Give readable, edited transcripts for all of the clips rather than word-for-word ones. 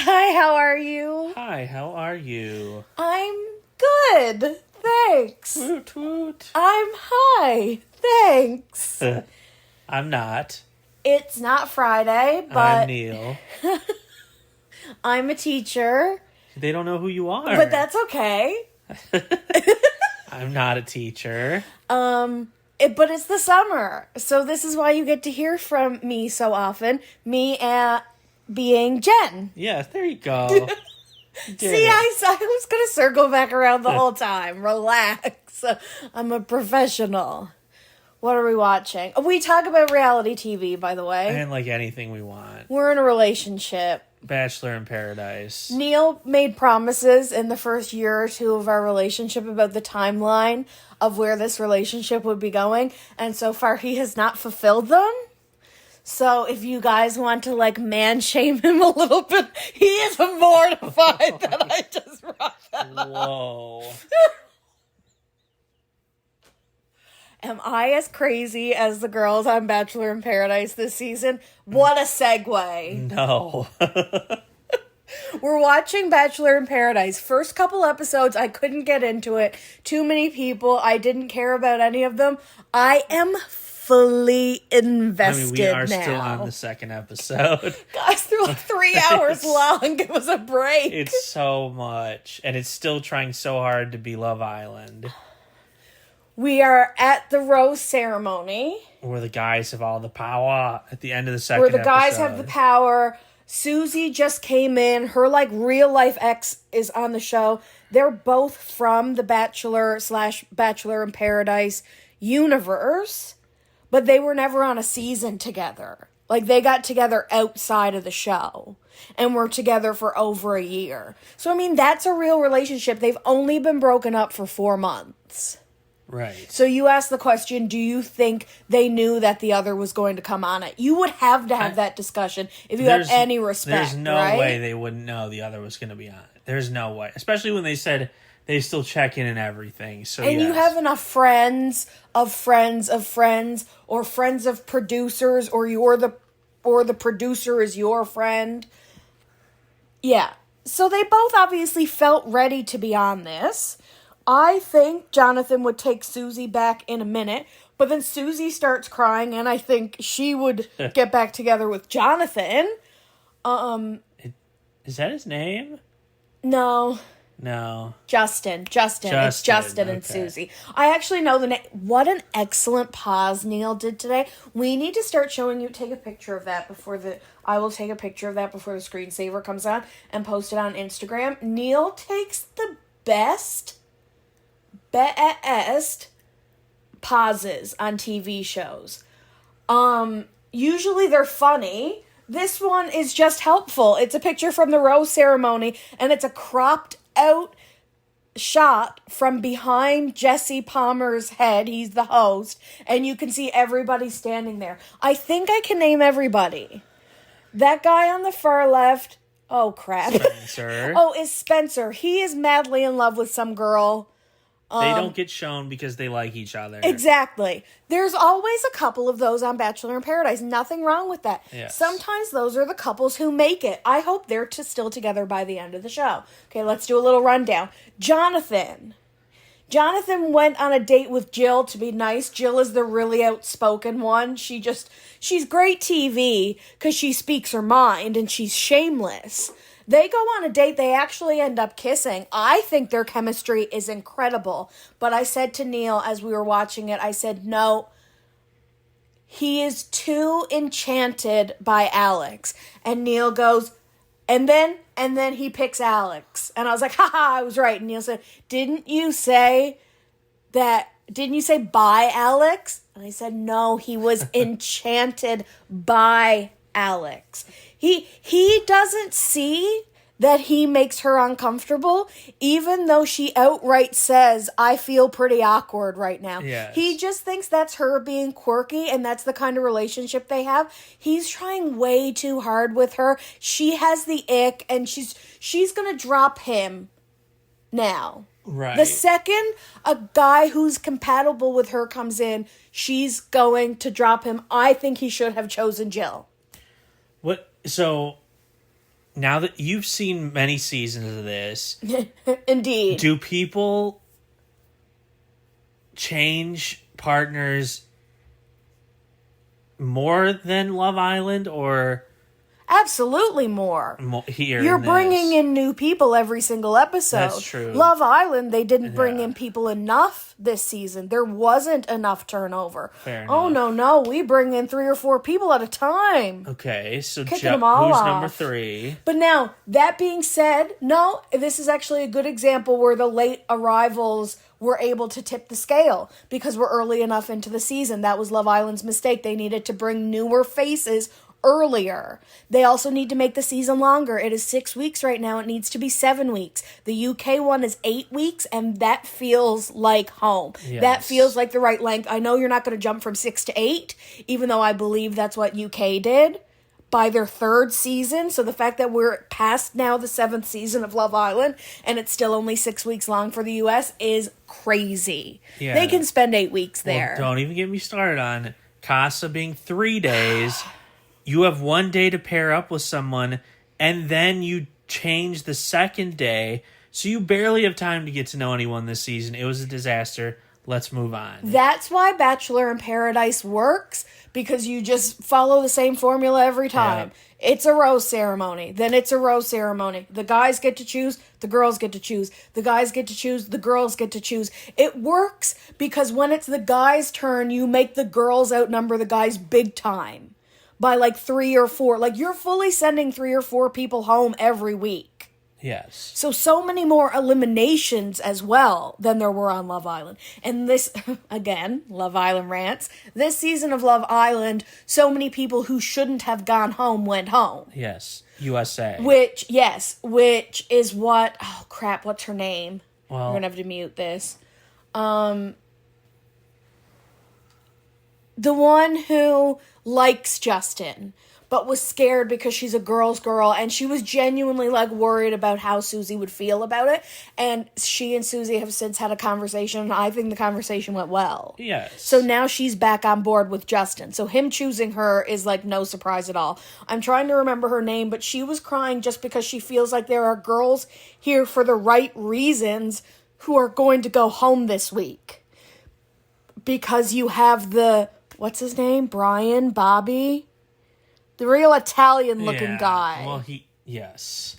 Hi, how are you? Hi, how are you? I'm good, thanks. Woot woot. I'm high, thanks. I'm not. It's not Friday, I'm but Neal. I'm a teacher, They don't know who you are. but that's okay. I'm not a teacher. But it's the summer, so this is why you get to hear from me so often. Me being Jen. Yes, there you go. See, I was going to circle back around the whole time. Relax. I'm a professional. What are we watching? We talk about reality TV, by the way. And like anything we want. We're in a relationship. Bachelor in Paradise. Neal made promises in the first year or two of our relationship about the timeline of where this relationship would be going. And so far, he has not fulfilled them. So if you guys want to like man shame him a little bit, he is mortified that I just brought that up. Whoa. Am I as crazy as the girls on Bachelor in Paradise this season? What a segue. No. We're watching Bachelor in Paradise. First couple episodes, I couldn't get into it. Too many people. I didn't care about any of them. I am fully invested we are now. still on the second episode. Guys, they're like 3 hours long. Give us a break. It's so much. And it's still trying so hard to be Love Island. We are at the rose ceremony. Where the guys have all the power at the end of the second episode. Where the guys have the power. Susie just came in. Her, like, real-life ex is on the show. They're both from the Bachelor/Bachelor in Paradise universe. But they were never on a season together. Like, they got together outside of the show. And were together for over a year. So, I mean, that's a real relationship. They've only been broken up for 4 months. Right. So you asked the question, do you think they knew that the other was going to come on it? You would have to have that discussion if you have any respect, There's no way they wouldn't know the other was going to be on it. There's no way. Especially when they said they still check in and everything. So and you have enough friends of friends of friends, or friends of producers, or the producer is your friend. Yeah. So they both obviously felt ready to be on this. I think Jonathan would take Susie back in a minute, but then Susie starts crying, and I think she would get back together with Jonathan. Is that his name? No. Justin. It's Justin and Susie. I actually know the name. What an excellent pause Neal did today. We need to start showing you. Take a picture of that I will take a picture of that before the screensaver comes on and post it on Instagram. Neal takes the best pauses on TV shows. Usually they're funny. This one is just helpful. It's a picture from the rose ceremony, and it's a cropped out shot from behind Jesse Palmer's head. He's the host, and you can see everybody standing there. I think I can name everybody. That guy on the far left, oh crap. Spencer. Is Spencer. He is madly in love with some girl. They don't get shown because they like each other. Exactly. There's always a couple of those on Bachelor in Paradise. Nothing wrong with that. Yes. Sometimes those are the couples who make it. I hope they're still together by the end of the show. Okay, let's do a little rundown. Jonathan went on a date with Jill to be nice. Jill is the really outspoken one. She's great TV because she speaks her mind and she's shameless. They go on a date. They actually end up kissing. I think their chemistry is incredible. But I said to Neal as we were watching it, I said, no, he is too enchanted by Alex. And Neal goes, and then he picks Alex. And I was like, haha, I was right. And Neal said, didn't you say by Alex? And I said, no, he was enchanted by Alex. He doesn't see that he makes her uncomfortable, even though she outright says, I feel pretty awkward right now. Yes. He just thinks that's her being quirky, and that's the kind of relationship they have. He's trying way too hard with her. She has the ick, and she's gonna drop him now. Right. The second a guy who's compatible with her comes in, she's going to drop him. I think he should have chosen Jill. What? So, now that you've seen many seasons of this, Indeed. do people change partners more than Love Island or Absolutely more. Here? You're bringing in new people every single episode. That's true. Love Island, they didn't bring in people enough this season. There wasn't enough turnover. Fair oh, enough. no. We bring in 3 or 4 people at a time. Okay, so Kicking them all who's off. number 3? But now, that being said, no, this is actually a good example where the late arrivals were able to tip the scale because we're early enough into the season. That was Love Island's mistake. They needed to bring newer faces earlier. They also need to make the season longer. It is 6 weeks right now. It needs to be 7 weeks. The UK one is 8 weeks, and that feels like home. Yes. That feels like the right length. I know you're not going to jump from 6 to 8, even though I believe that's what UK did by their 3rd season. So the fact that we're past now the 7th season of Love Island and it's still only 6 weeks long for the US is crazy. Yeah. They can spend 8 weeks there. Well, don't even get me started on Casa being 3 days. You have 1 day to pair up with someone, and then you change the second day, so you barely have time to get to know anyone this season. It was a disaster. Let's move on. That's why Bachelor in Paradise works, because you just follow the same formula every time. Yeah. It's a rose ceremony. Then it's a rose ceremony. The guys get to choose. The girls get to choose. The guys get to choose. The girls get to choose. It works because when it's the guys' turn, you make the girls outnumber the guys big time. By like 3 or 4. Like, you're fully sending 3 or 4 people home every week. Yes. So many more eliminations as well than there were on Love Island. And this, again, Love Island rants. This season of Love Island, so many people who shouldn't have gone home went home. Yes. USA. Which is what, oh crap, what's her name? Well, we're going to have to mute this. The one who likes Justin, but was scared because she's a girl's girl, and she was genuinely, like, worried about how Susie would feel about it, and she and Susie have since had a conversation, and I think the conversation went well. Yes. So now she's back on board with Justin, so him choosing her is, like, no surprise at all. I'm trying to remember her name, but she was crying just because she feels like there are girls here for the right reasons who are going to go home this week. Because you have the... What's his name? Bobby? The real Italian-looking guy. Well, yes.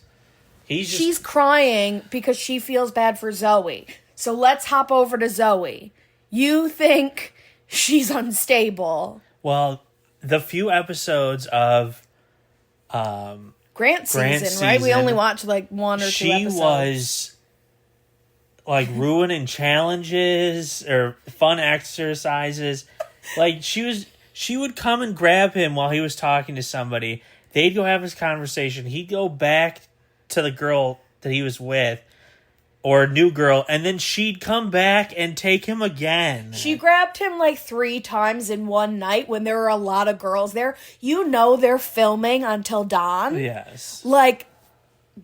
She's crying because she feels bad for Zoe. So let's hop over to Zoe. You think she's unstable. Well, the few episodes of Grant's season, right? We only watched like 1 or 2 episodes. She was like ruining challenges or fun exercises. Like, she would come and grab him while he was talking to somebody. They'd go have his conversation. He'd go back to the girl that he was with, or a new girl, and then she'd come back and take him again. She grabbed him like 3 times in one night when there were a lot of girls there. You know they're filming until dawn. Yes. Like,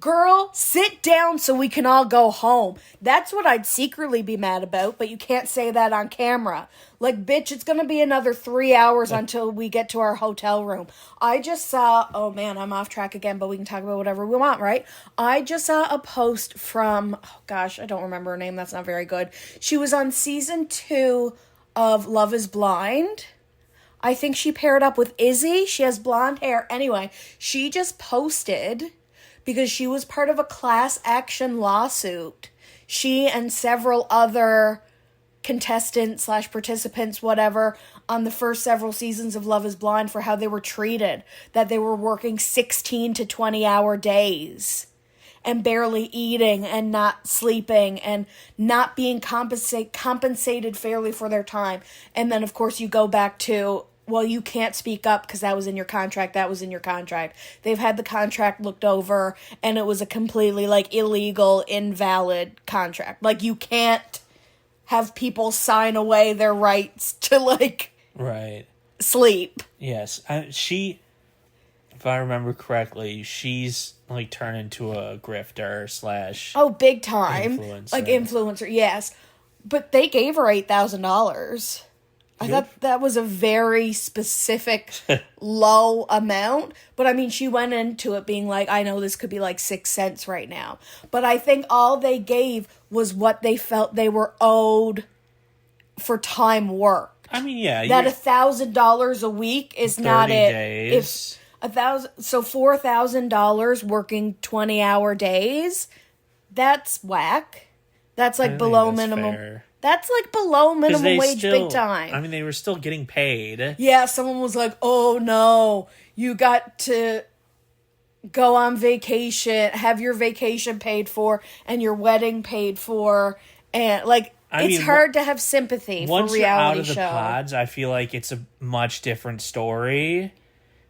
girl, sit down so we can all go home. That's what I'd secretly be mad about, but you can't say that on camera. Like, bitch, it's going to be another 3 hours until we get to our hotel room. I just saw, oh man, I'm off track again, but we can talk about whatever we want, right? I just saw a post from, oh gosh, I don't remember her name. That's not very good. She was on season 2 of Love is Blind. I think she paired up with Izzy. She has blonde hair. Anyway, she just posted... because she was part of a class action lawsuit. She and several other contestants / participants, whatever, on the first several seasons of Love is Blind for how they were treated. That they were working 16 to 20-hour days and barely eating and not sleeping and not being compensated fairly for their time. And then, of course, you go back to... well, you can't speak up because that was in your contract. That was in your contract. They've had the contract looked over, and it was a completely, like, illegal, invalid contract. Like, you can't have people sign away their rights to, like, right, sleep. Yes. She, if I remember correctly, she's, like, turned into a grifter / oh, big time. Influencer. Like, influencer, yes. But they gave her $8,000. I thought that was a very specific low amount. But I mean, she went into it being like, I know this could be like 6 cents right now. But I think all they gave was what they felt they were owed for time worked. I mean, yeah. That $1,000 a week is not it. Days. If $4,000 working 20-hour days, that's whack. That's like below minimum. Fair. That's like below minimum wage big time. I mean, they were still getting paid. Yeah, someone was like, oh no, you got to go on vacation, have your vacation paid for, and your wedding paid for. And like, it's hard to have sympathy for reality show. Once you're out of the pods, I feel like it's a much different story.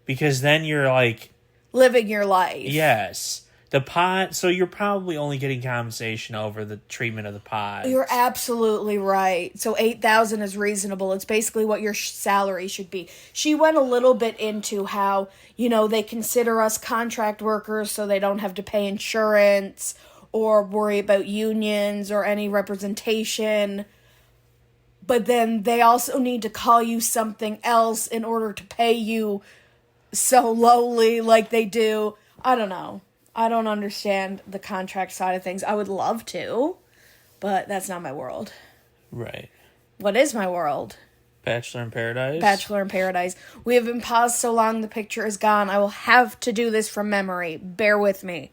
Because then you're like... living your life. Yes. The pod, so you're probably only getting compensation over the treatment of the pods. You're absolutely right. So $8,000 is reasonable. It's basically what your salary should be. She went a little bit into how, they consider us contract workers so they don't have to pay insurance or worry about unions or any representation. But then they also need to call you something else in order to pay you so lowly like they do. I don't know. I don't understand the contract side of things. I would love to, but that's not my world. Right. What is my world? Bachelor in Paradise? Bachelor in Paradise. We have been paused so long the picture is gone. I will have to do this from memory. Bear with me.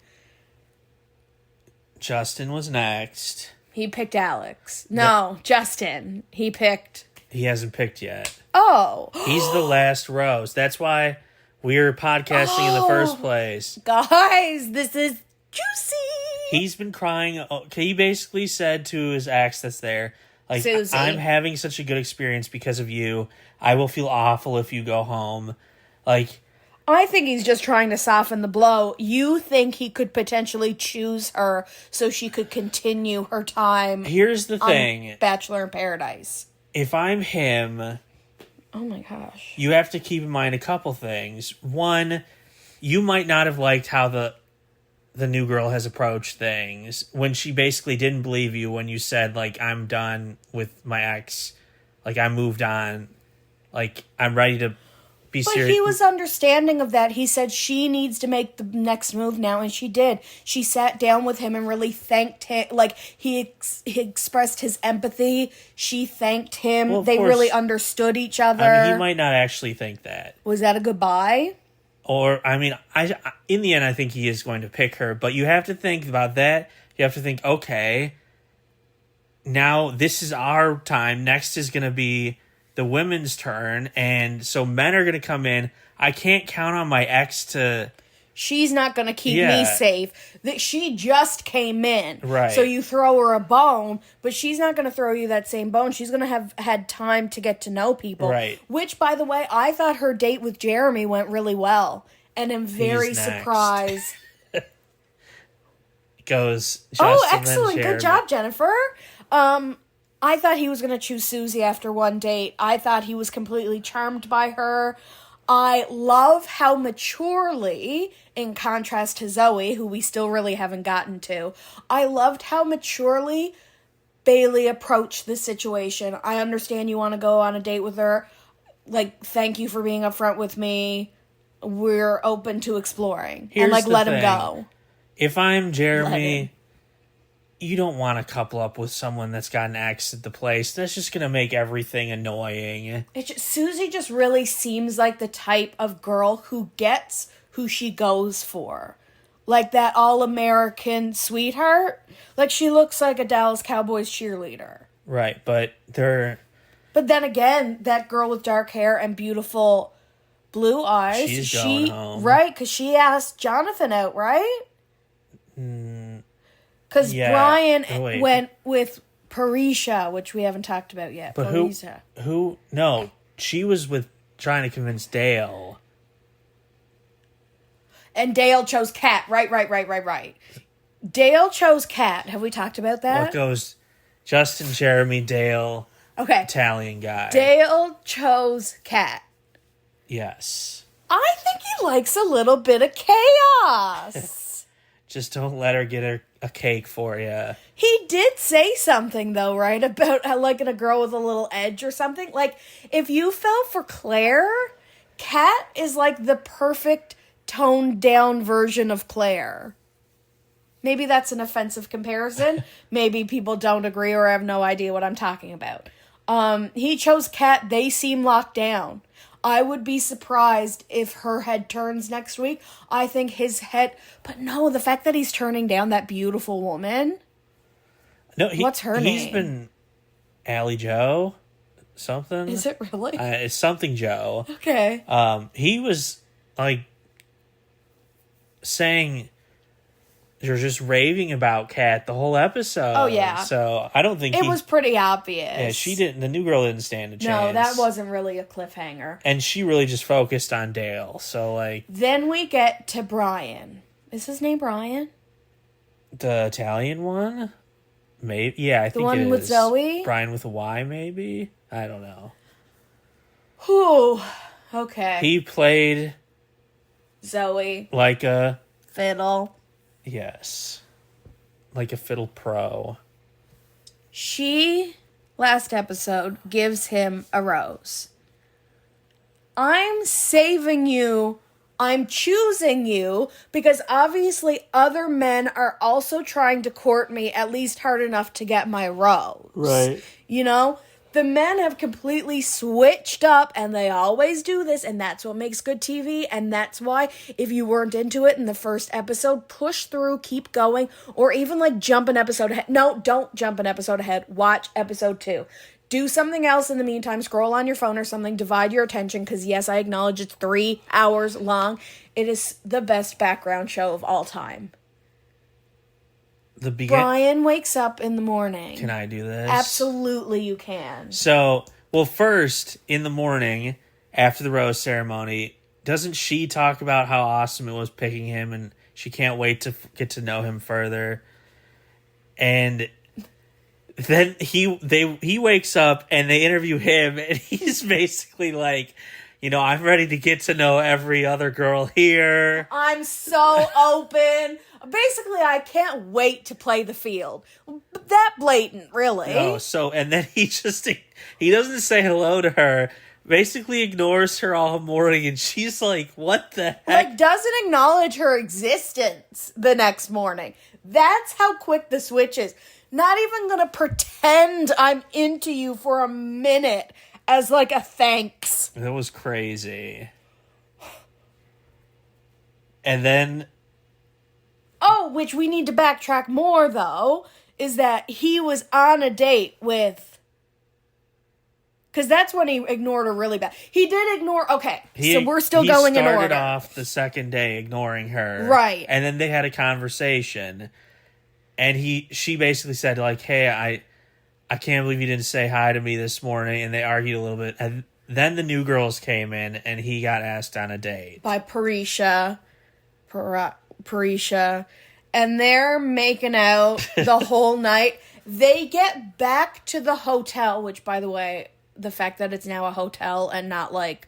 Justin was next. He picked Alex. No, Justin. He hasn't picked yet. Oh. He's the last rose. That's why we're podcasting in the first place. Guys, this is juicy. He's been crying. He basically said to his ex that's there, like, Susie, I'm having such a good experience because of you. I will feel awful if you go home. Like, I think he's just trying to soften the blow. You think he could potentially choose her so she could continue her time. Here's the thing. Bachelor in Paradise. If I'm him... Oh my gosh. You have to keep in mind a couple things. One, you might not have liked how the new girl has approached things when she basically didn't believe you when you said, like, I'm done with my ex. Like, I moved on. Like, I'm ready to be serious. But he was understanding of that. He said she needs to make the next move now, and she did. She sat down with him and really thanked him. Like, he expressed his empathy. She thanked him. Well, they really understood each other. I mean, he might not actually think that. Was that a goodbye? Or, I mean, in the end, I think he is going to pick her. But you have to think about that. You have to think, okay, now this is our time. Next is going to be the women's turn, and so men are going to come in. I can't count on my ex to... She's not going to keep me safe. She just came in. Right. So you throw her a bone, but she's not going to throw you that same bone. She's going to have had time to get to know people. Right. Which, by the way, I thought her date with Jeremy went really well. And I'm very surprised. Goes Justin, excellent. Good job, Jennifer. I thought he was going to choose Susie after one date. I thought he was completely charmed by her. I love how maturely, in contrast to Zoe, who we still really haven't gotten to, I loved how maturely Bailey approached the situation. I understand you want to go on a date with her. Like, thank you for being upfront with me. We're open to exploring. Here's and, let thing. him go. If I'm Jeremy... You don't want to couple up with someone that's got an ex at the place. That's just going to make everything annoying. Susie just really seems like the type of girl who gets who she goes for. Like that all-American sweetheart. Like she looks like a Dallas Cowboys cheerleader. Right, but they're... But then again, that girl with dark hair and beautiful blue eyes. She's going home. Right, because she asked Jonathan out, right? Because Brian went with Parisha, which we haven't talked about yet. But Parisha. who? No, she was trying to convince Dale. And Dale chose Kat. Right. Dale chose Kat. Have we talked about that? What goes Justin, Jeremy, Dale, okay. Italian guy. Dale chose Kat. Yes. I think he likes a little bit of chaos. just don't let her get a cake for you. He did say something, though, right? About liking a girl with a little edge or something. Like, if you fell for Claire, Kat is like the perfect toned down version of Claire. Maybe that's an offensive comparison. Maybe people don't agree or have no idea what I'm talking about. He chose Kat. They seem locked down. I would be surprised if her head turns next week. I think his head... But no, the fact that he's turning down that beautiful woman... No, what's her name? He's been Allie Joe, something. Is it really? It's something Joe. Okay. He was like saying you're just raving about Kat the whole episode. Oh yeah. So I don't think it was pretty obvious. Yeah, she didn't. The new girl didn't stand a chance. No, that wasn't really a cliffhanger. And she really just focused on Dale. So like. Then we get to Brian. Is his name Brian? The Italian one. Maybe, yeah, I think the one it is. with Zoe? Brian with a Y, maybe? I don't know. Whew. Okay. He played... Zoe. Like a... Fiddle. Yes. Like a fiddle pro. She, last episode, gives him a rose. I'm saving you... I'm choosing you because obviously other men are also trying to court me at least hard enough to get my rose. Right. You know? The men have completely switched up and they always do this and that's what makes good TV and that's why if you weren't into it in the first episode, push through, keep going, or even like jump an episode ahead. No, don't jump an episode ahead. Watch episode 2. Do something else in the meantime. Scroll on your phone or something. Divide your attention because, yes, I acknowledge it's 3 hours long. It is the best background show of all time. Brian wakes up in the morning. Can I do this? Absolutely you can. So, well, first, in the morning, after the rose ceremony, doesn't she talk about how awesome it was picking him and she can't wait to get to know him further? And... Then he wakes up and they interview him and he's basically like, you know, I'm ready to get to know every other girl here. I'm so open. Basically, I can't wait to play the field. That blatant, really. Oh, so, and then he doesn't say hello to her, basically ignores her all morning and she's like, what the heck? Like, doesn't acknowledge her existence the next morning. That's how quick the switch is. Not even gonna pretend I'm into you for a minute as like a thanks. That was crazy. And then... Oh, which we need to backtrack more, though, is that he was on a date with... Because that's when he ignored her really bad. He did ignore... Okay, so we're still going in order. He started off the second day ignoring her. Right. And then they had a conversation... And she basically said, like, hey, I can't believe you didn't say hi to me this morning. And they argued a little bit. And then the new girls came in and he got asked on a date. By Parisha. And they're making out the whole night. They get back to the hotel, which, by the way, the fact that it's now a hotel and not, like,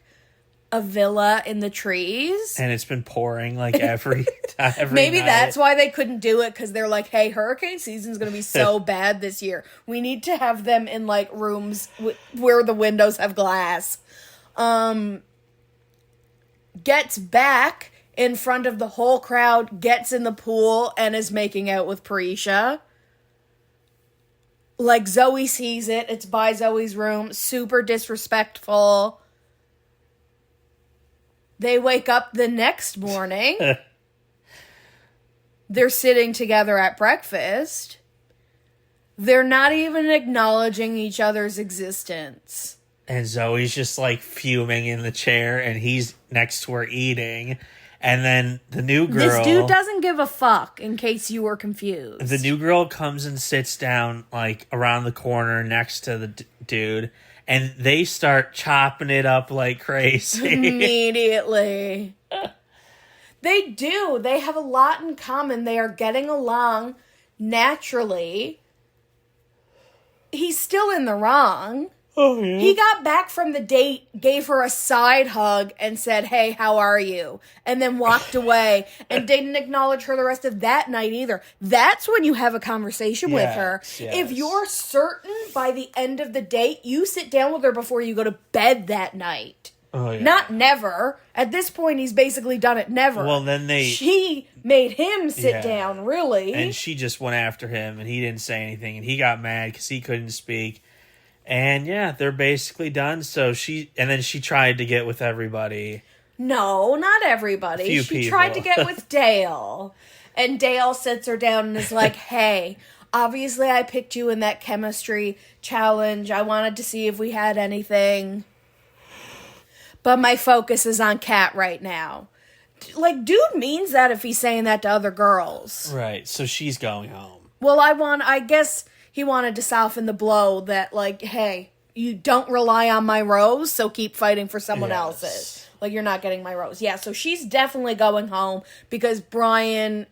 a villa in the trees. And it's been pouring like every Maybe night. that's why they couldn't do it, because they're like, hey, hurricane season's going to be so bad this year. We need to have them in like rooms where the windows have glass. Gets back in front of the whole crowd, gets in the pool, and is making out with Parisha. Like, Zoe sees it. It's by Zoe's room. Super disrespectful. They wake up the next morning. They're sitting together at breakfast. They're not even acknowledging each other's existence. And Zoe's just like fuming in the chair and he's next to her eating. And then the new girl... This dude doesn't give a fuck, in case you were confused. The new girl comes and sits down like around the corner next to the dude. And they start chopping it up like crazy. Immediately. They do. They have a lot in common. They are getting along naturally. He's still in the wrong. Oh, yeah. He got back from the date, gave her a side hug, and said, "Hey, how are you?" And then walked away and didn't acknowledge her the rest of that night either. That's when you have a conversation with her. Yes. If you're certain by the end of the date, you sit down with her before you go to bed that night. Oh, yeah. Not never. At this point, he's basically done it never. Well, then She made him sit down, really. And she just went after him, and he didn't say anything, and he got mad because he couldn't speak. And yeah, they're basically done. So she tried to get with everybody. No, not everybody. Few She people. tried to get with Dale. And Dale sits her down and is like, "Hey, obviously I picked you in that chemistry challenge. I wanted to see if we had anything. But my focus is on Kat right now." Like, dude means that if he's saying that to other girls. Right, so she's going home. Well, I guess he wanted to soften the blow that, like, hey, you don't rely on my rose, so keep fighting for someone else's. Like, you're not getting my rose. Yeah, so she's definitely going home because Brian,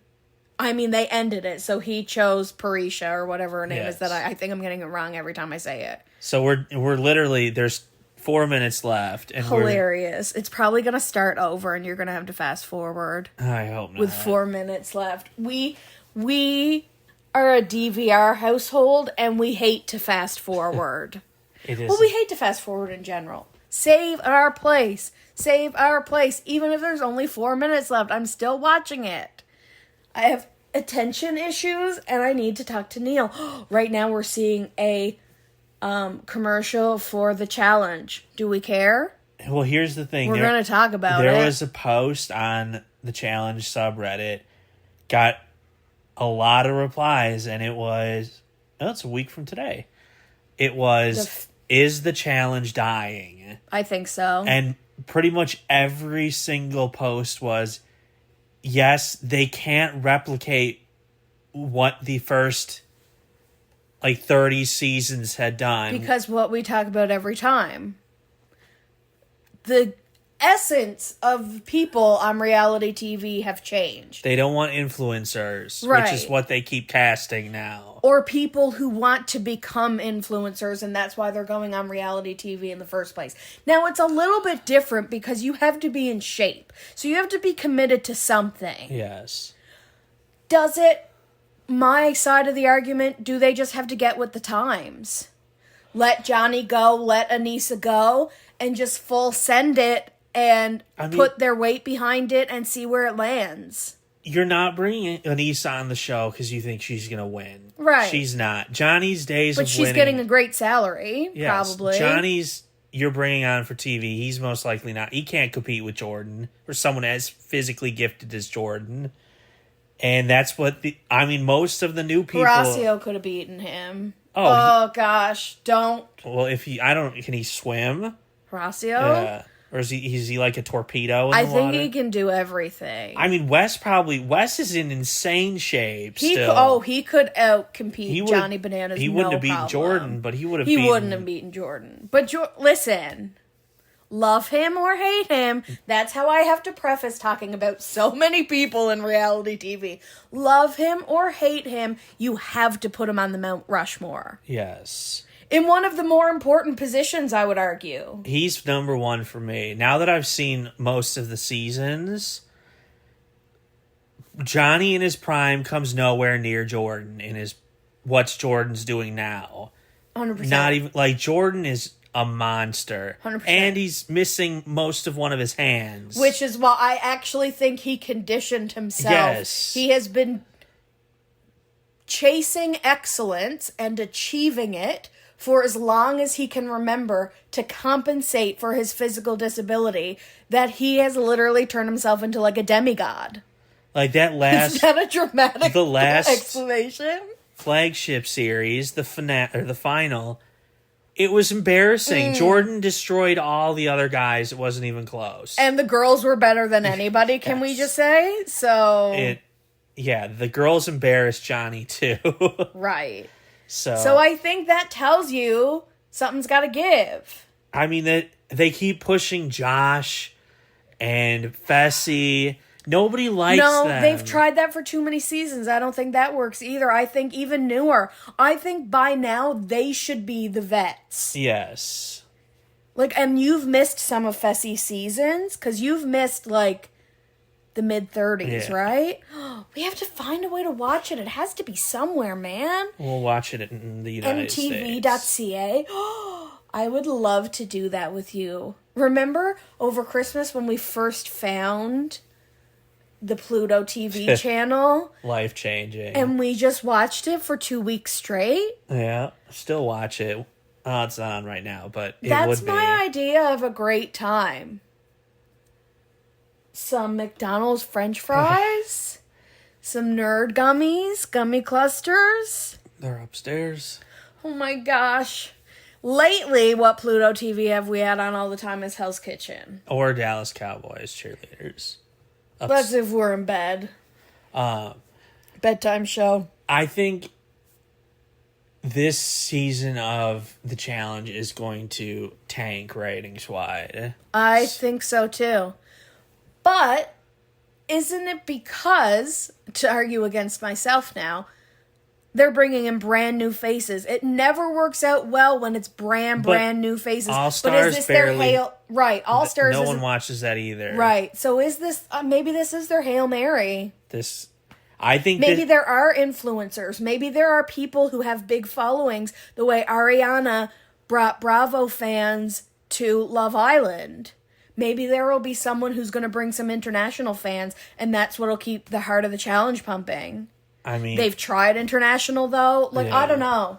they ended it, so he chose Parisha or whatever her name is that I think I'm getting it wrong every time I say it. So we're literally, there's 4 minutes left. And Hilarious. It's probably going to start over and you're going to have to fast forward. I hope not. With 4 minutes left. We are a DVR household and we hate to fast forward. It is. Well, we hate to fast forward in general. Save our place. Save our place. Even if there's only 4 minutes left, I'm still watching it. I have attention issues and I need to talk to Neal. Right now we're seeing a commercial for the challenge. Do we care? Well, here's the thing. We're going to talk about it. There was a post on the challenge subreddit. Got a lot of replies, and it was, it's a week from today. It was, is the challenge dying? I think so. And pretty much every single post was, yes, they can't replicate what the first 30 seasons had done. Because what we talk about every time. The essence of people on reality TV have changed. They don't want influencers, right, which is what they keep casting now. Or people who want to become influencers, and that's why they're going on reality TV in the first place. Now, it's a little bit different because you have to be in shape. So you have to be committed to something. Yes. Does it, my side of the argument, do they just have to get with the times? Let Johnny go, let Anissa go, and just full send it and put their weight behind it and see where it lands. You're not bringing Anissa on the show because you think she's going to win. Right. She's not. Johnny's days of winning. But she's getting a great salary, probably. Johnny's, you're bringing on for TV. He's most likely not. He can't compete with Jordan or someone as physically gifted as Jordan. And that's what most of the new people. Horacio could have beaten him. Oh gosh, don't. Well, can he swim? Horacio? Yeah. Or is he like a torpedo in the water? water? He can do everything. Wes is in insane shape still. He could out-compete Johnny Bananas. He wouldn't have beaten Jordan, but he would have beaten... He wouldn't have beaten Jordan. But listen, love him or hate him, that's how I have to preface talking about so many people in reality TV. Love him or hate him, you have to put him on the Mount Rushmore. Yes. In one of the more important positions, I would argue. He's number one for me. Now that I've seen most of the seasons, Johnny in his prime comes nowhere near Jordan in what's Jordan's doing now. 100%. Not even, Jordan is a monster. 100%. And he's missing most of one of his hands. Which is why I actually think he conditioned himself. Yes. He has been chasing excellence and achieving it for as long as he can remember to compensate for his physical disability, that he has literally turned himself into a demigod. That last... Is that a dramatic the last explanation? Flagship series, the final, it was embarrassing. Jordan destroyed all the other guys. It wasn't even close. And the girls were better than anybody, can we just say? So... the girls embarrassed Johnny too. Right. So I think that tells you something's got to give. They keep pushing Josh and Fessy. Nobody likes No, them. they've tried that for too many seasons. I don't think that works either. I think even newer. I think by now they should be the vets. Yes. Like, and you've missed some of Fessy's seasons because you've missed like the mid-30s, Yeah. right? We have to find a way to watch it. It has to be somewhere, man. We'll watch it in the United States. MTV.ca. I would love to do that with you. Remember over Christmas when we first found the Pluto TV channel? Life-changing. And we just watched it for 2 weeks straight? Yeah, still watch it. It's not on right now, but it That's would be. my idea of a great time. Some McDonald's French fries, some nerd gummies, gummy clusters. They're upstairs. Oh my gosh. Lately, what Pluto TV have we had on all the time is Hell's Kitchen. Or Dallas Cowboys cheerleaders. That's if we're in bed. Bedtime show. I think this season of The Challenge is going to tank ratings-wide. I think so too. But isn't it because, to argue against myself now, they're bringing in brand new faces? It never works out well when it's brand new faces. All but Stars is this barely. their Hail? Right, All Stars. No is one watches that either. right. So is this maybe this is their Hail Mary? I think Maybe there are influencers. Maybe there are people who have big followings. The way Ariana brought Bravo fans to Love Island. Maybe there will be someone who's going to bring some international fans, and that's what'll keep the heart of the challenge pumping. I mean, They've tried international, though. Like, Yeah. I don't know.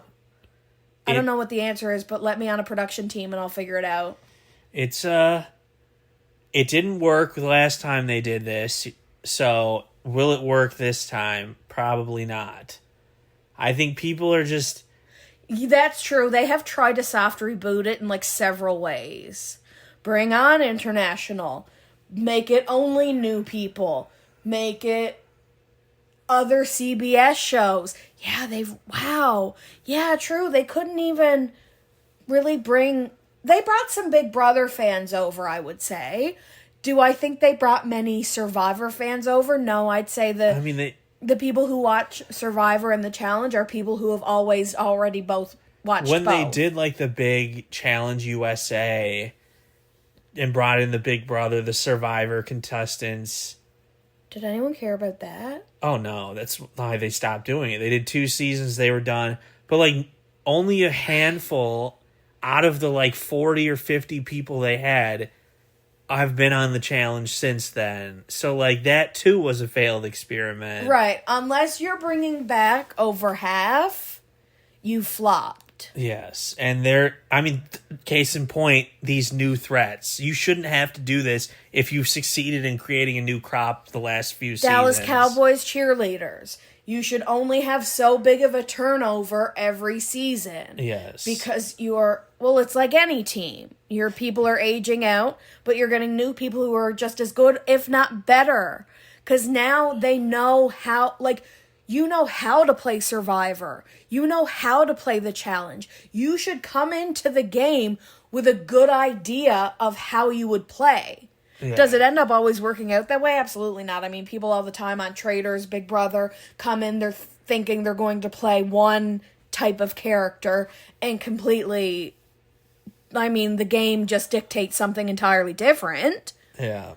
I don't know what the answer is, but let me on a production team and I'll figure it out. it's it didn't work the last time they did this, so will it work this time? Probably not. I think people are just That's true. They have tried to soft reboot it in, like, several ways. Bring on international. Make it only new people. Make it other CBS shows. Yeah, wow. Yeah, true. They couldn't even really they brought some Big Brother fans over, I would say. Do I think they brought many Survivor fans over? No, I'd say the people who watch Survivor and the Challenge are people who have already both watched when both. they did like the big Challenge USA and brought in the Big Brother, the Survivor contestants. Did anyone care about that? Oh no, that's why they stopped doing it. They did 2 seasons, they were done. But like only a handful out of the like 40 or 50 people they had have been on the challenge since then. So like that too was a failed experiment. Right. Unless you're bringing back over half, you flopped. Yes. And case in point, these new threats. You shouldn't have to do this if you succeeded in creating a new crop the last few Dallas seasons. Cowboys cheerleaders. You should only have so big of a turnover every season. Yes. Because it's like any team. Your people are aging out, but you're getting new people who are just as good, if not better. Because now they know how, you know how to play Survivor. You know how to play the challenge. You should come into the game with a good idea of how you would play. Yeah. Does it end up always working out that way? Absolutely not. I mean, people all the time on Traders, Big Brother, come in, they're thinking they're going to play one type of character and completely, the game just dictates something entirely different. Yeah.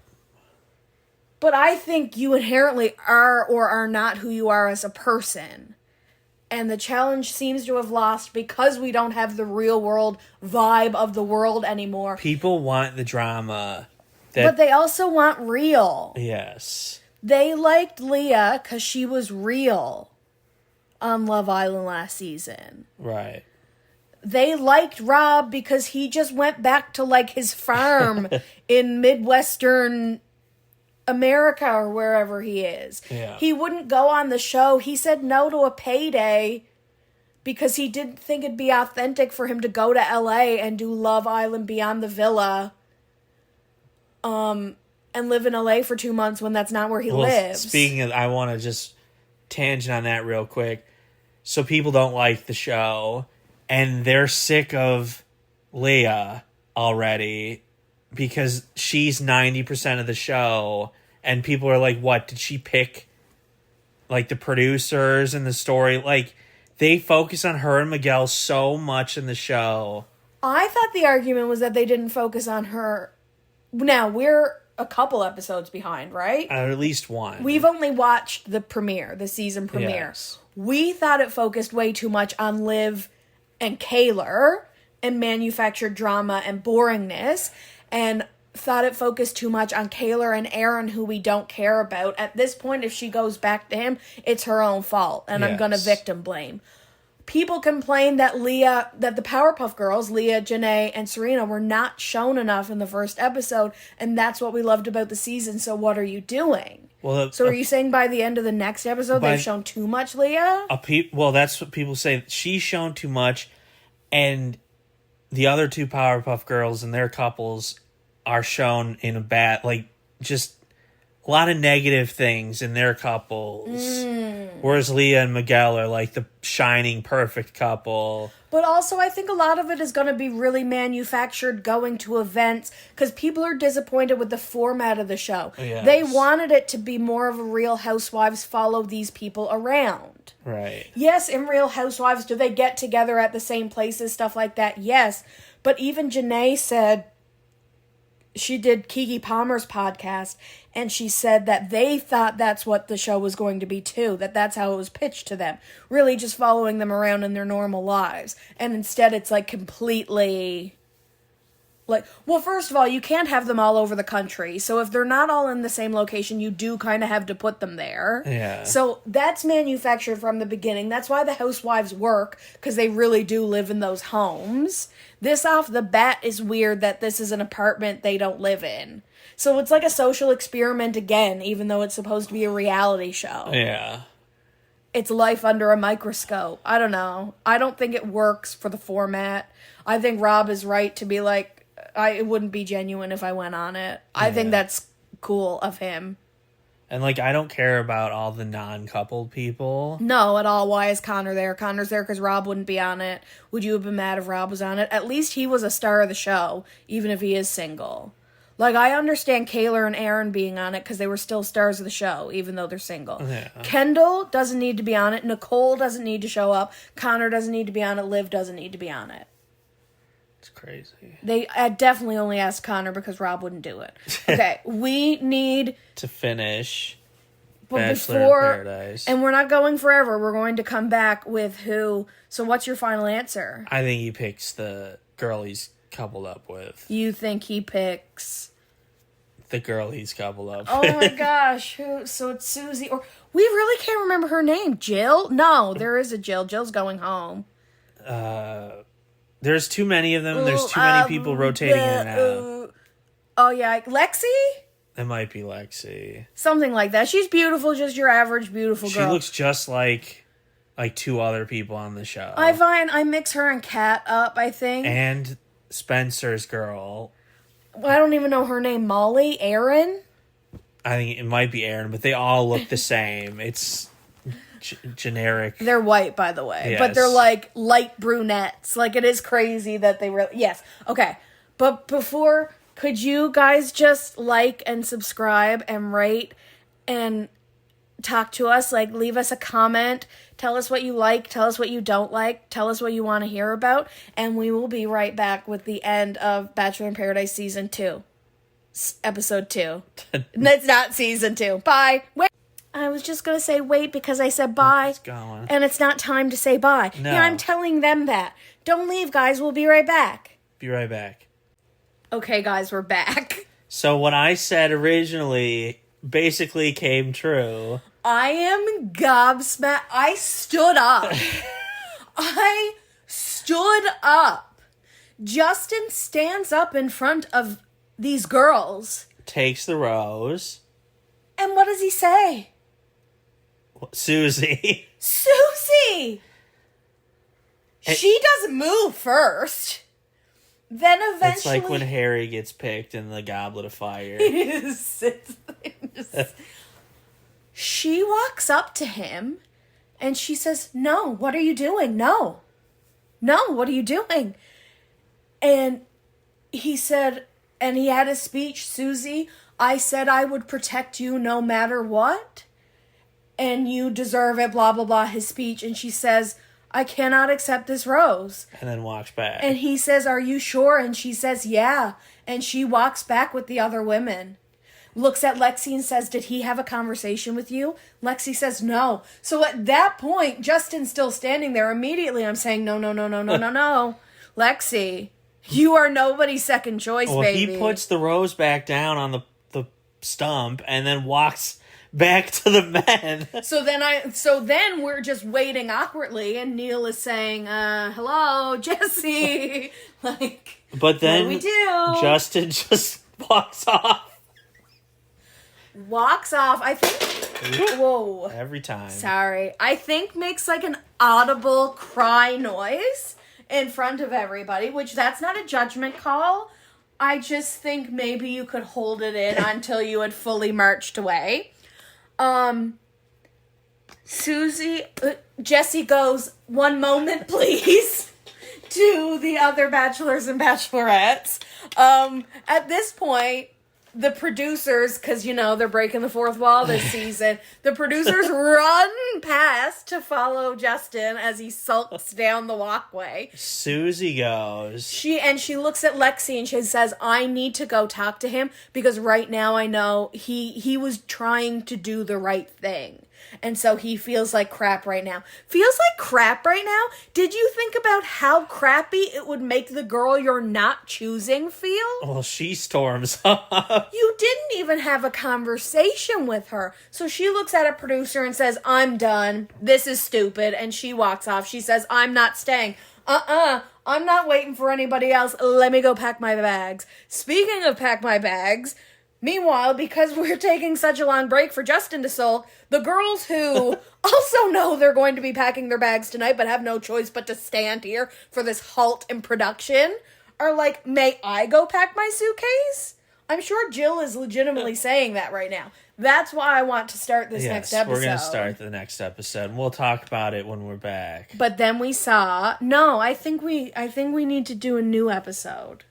But I think you inherently are or are not who you are as a person. And the challenge seems to have lost because we don't have the real world vibe of the world anymore. People want the drama. But they also want real. Yes. They liked Leah because she was real on Love Island last season. Right. They liked Rob because he just went back to, his farm in Midwestern America or wherever he is. Yeah. He wouldn't go on the show. He said no to a payday because he didn't think it'd be authentic for him to go to LA and do Love Island Beyond the Villa and live in LA for 2 months when that's not where he lives. Speaking of, I want to just tangent on that real quick. So people don't like the show and they're sick of Leah already because she's 90% of the show And people are like, what, did she pick, like, the producers and the story? Like, they focus on her and Miguel so much in the show. I thought the argument was that they didn't focus on her. Now, we're a couple episodes behind, right? At least one. We've only watched the premiere, the season premiere. Yes. We thought it focused way too much on Liv and Kaylor and manufactured drama and boringness, and thought it focused too much on Kaylor and Aaron, who we don't care about. At this point, if she goes back to him, it's her own fault, and I'm going to victim blame. People complained that the Powerpuff Girls, Leah, Janae, and Serena were not shown enough in the first episode, and that's what we loved about the season, so what are you doing? Well, so are you saying by the end of the next episode they've shown too much Leah? Well, that's what people say. She's shown too much, and the other two Powerpuff Girls and their couples are shown in a bad, like, just a lot of negative things in their couples. Whereas Leah and Miguel are like the shining, perfect couple. But also, I think a lot of it is going to be really manufactured, going to events, because people are disappointed with the format of the show. Yes. They wanted it to be more of a Real Housewives, follow these people around. Right. Yes, in Real Housewives, do they get together at the same places, stuff like that? Yes. But even Janae said, she did Keke Palmer's podcast, and she said that they thought that's what the show was going to be too, that's how it was pitched to them. Really just following them around in their normal lives. And instead it's like completely... Like, well, first of all, you can't have them all over the country. So if they're not all in the same location, you do kind of have to put them there. Yeah. So that's manufactured from the beginning. That's why the housewives work, because they really do live in those homes. This off the bat is weird that this is an apartment they don't live in. So it's like a social experiment again, even though it's supposed to be a reality show. Yeah. It's life under a microscope. I don't know. I don't think it works for the format. I think Rob is right to be like, it wouldn't be genuine if I went on it. I think that's cool of him. And, like, I don't care about all the non-coupled people. No, at all. Why is Connor there? Connor's there because Rob wouldn't be on it. Would you have been mad if Rob was on it? At least he was a star of the show, even if he is single. Like, I understand Kaylor and Aaron being on it because they were still stars of the show, even though they're single. Yeah. Kendall doesn't need to be on it. Nicole doesn't need to show up. Connor doesn't need to be on it. Liv doesn't need to be on it. It's crazy. They definitely only asked Connor because Rob wouldn't do it. Okay, we need... to finish Bachelor in Paradise. And we're not going forever. We're going to come back with who. So what's your final answer? I think he picks the girl he's coupled up with. You think he picks... the girl he's coupled up with. Oh my gosh. Who? So it's Susie. Or we really can't remember her name. Jill? No, there is a Jill. Jill's going home. There's too many of them. There's too many people rotating in and out. Oh, yeah. Lexi? It might be Lexi. Something like that. She's beautiful, just your average beautiful girl. She looks just like two other people on the show. I mix her and Kat up, I think. And Spencer's girl. Well, I don't even know her name. Molly? Erin? I think it might be Erin, but they all look the same. It's... generic. They're white, by the way. Yes. But they're like light brunettes. Like, it is crazy that they really... Yes. Okay. But before, could you guys just like and subscribe and rate and talk to us? Like, leave us a comment. Tell us what you like. Tell us what you don't like. Tell us what you want to hear about. And we will be right back with the end of Bachelor in Paradise Season 2. Episode 2. It's not Season 2. Bye. Wait. I was just going to say wait because I said bye. It's going. And it's not time to say bye. No. Yeah, I'm telling them that. Don't leave, guys. We'll be right back. Be right back. Okay, guys, we're back. So what I said originally basically came true. I am gobsmacked. I stood up. I stood up. Justin stands up in front of these girls. Takes the rose. And what does he say? Susie. Susie! She doesn't move first. Then eventually... It's like when Harry gets picked in the Goblet of Fire. She walks up to him and she says, "No, what are you doing? No. No, what are you doing?" And he said, and he had a speech, "Susie, I said I would protect you no matter what, and you deserve it, blah, blah, blah, his speech. And she says, I cannot accept this rose. And then walks back. And he says, are you sure? And she says, yeah. And she walks back with the other women. Looks at Lexi and says, did he have a conversation with you? Lexi says, no. So at that point, Justin's still standing there. Immediately, I'm saying, no. Lexi, you are nobody's second choice, baby. He puts the rose back down on the stump and then walks back to the men. So then we're just waiting awkwardly, and Neal is saying, hello, Jesse. But then what do we do? Justin just walks off. I think. Whoa. Every time. Sorry. I think makes like an audible cry noise in front of everybody, which that's not a judgment call. I just think maybe you could hold it in until you had fully marched away. Jesse goes, one moment, please, to the other bachelors and bachelorettes. At this point, the producers, because, they're breaking the fourth wall this season, the producers run past to follow Justin as he sulks down the walkway. Susie goes. She looks at Lexi and she says, I need to go talk to him because right now I know he was trying to do the right thing. And so he feels like crap right now. Feels like crap right now? Did you think about how crappy it would make the girl you're not choosing feel? Well, she storms off. You didn't even have a conversation with her. So she looks at a producer and says, I'm done. This is stupid. And she walks off. She says, I'm not staying. I'm not waiting for anybody else. Let me go pack my bags. Speaking of pack my bags, meanwhile, because we're taking such a long break for Justin to sulk, the girls who also know they're going to be packing their bags tonight but have no choice but to stand here for this halt in production are like, may I go pack my suitcase? I'm sure Jill is legitimately saying that right now. That's why I want to start this next episode. We're going to start the next episode, and we'll talk about it when we're back. But then we saw, I think we need to do a new episode.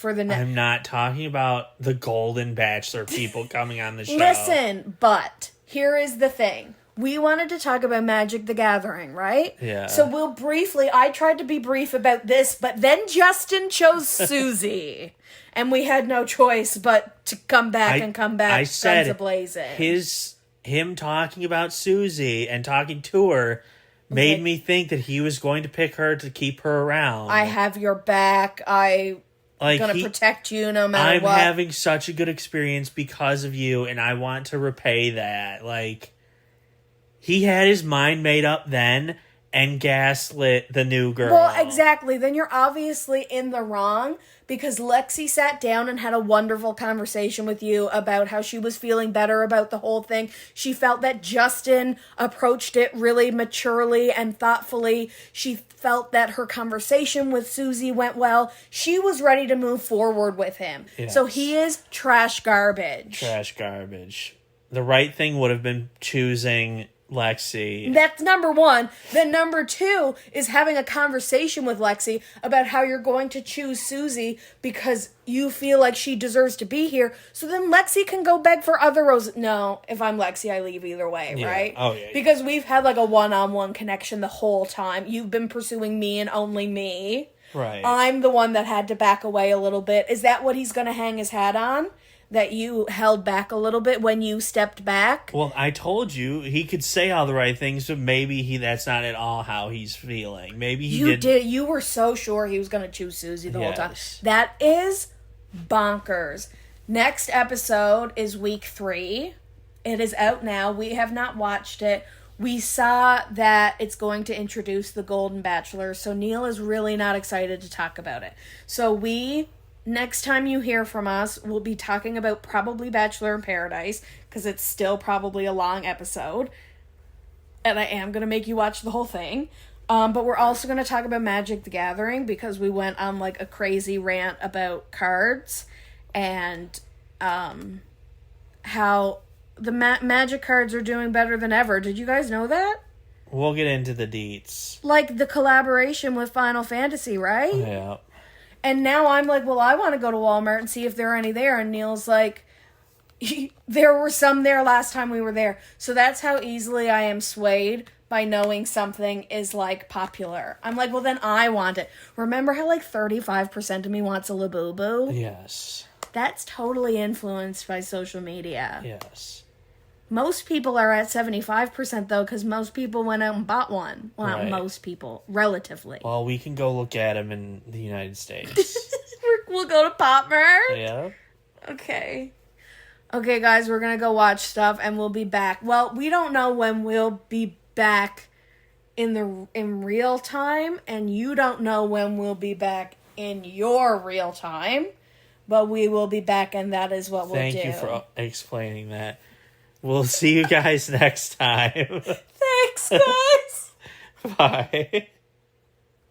I'm not talking about the Golden Bachelor people coming on the show. Listen, but here is the thing. We wanted to talk about Magic the Gathering, right? Yeah. So I tried to be brief about this, but then Justin chose Susie. And we had no choice but to come back I said guns a-blazing. Him talking about Susie and talking to her made me think that he was going to pick her to keep her around. I have your back. I'm going to protect you no matter what. I'm having such a good experience because of you, and I want to repay that. He had his mind made up then and gaslit the new girl. Well, exactly. Then you're obviously in the wrong because Lexi sat down and had a wonderful conversation with you about how she was feeling better about the whole thing. She felt that Justin approached it really maturely and thoughtfully. She felt that her conversation with Susie went well. She was ready to move forward with him. Yes. So he is trash garbage. Trash garbage. The right thing would have been choosing Lexi. That's number one. Then number two is having a conversation with Lexi about how you're going to choose Susie because you feel like she deserves to be here. So then Lexi can go beg for other roses. No, if I'm Lexi, I leave either way, right? Oh, yeah. Because we've had a one-on-one connection the whole time. You've been pursuing me and only me. Right. I'm the one that had to back away a little bit. Is that what he's going to hang his hat on? That you held back a little bit when you stepped back? Well, I told you he could say all the right things, but maybe that's not at all how he's feeling. Maybe he did. You were so sure he was going to choose Susie the whole time. That is bonkers. Next episode is week 3. It is out now. We have not watched it. We saw that it's going to introduce the Golden Bachelor, so Neal is really not excited to talk about it. So next time you hear from us, we'll be talking about probably Bachelor in Paradise, because it's still probably a long episode. And I am going to make you watch the whole thing. But we're also going to talk about Magic the Gathering, because we went on a crazy rant about cards. And how the Magic cards are doing better than ever. Did you guys know that? We'll get into the deets. The collaboration with Final Fantasy, right? Yeah. And now I'm well, I want to go to Walmart and see if there are any there. And Neal's there were some there last time we were there. So that's how easily I am swayed by knowing something is, like, popular. I'm like, well, then I want it. Remember how, like, 35% of me wants a Labubu? Yes. That's totally influenced by social media. Yes. Most people are at 75%, though, because most people went out and bought one. Well, not Right. most people. Relatively. Well, we can go look at them in the United States. We'll go to Pop Mart? Yeah. Okay. Okay, guys, we're gonna go watch stuff, and we'll be back. Well, we don't know when we'll be back in real time, and you don't know when we'll be back in your real time, but we will be back, and that is what we'll do. Thank you for explaining that. We'll see you guys next time. Thanks, guys. Bye.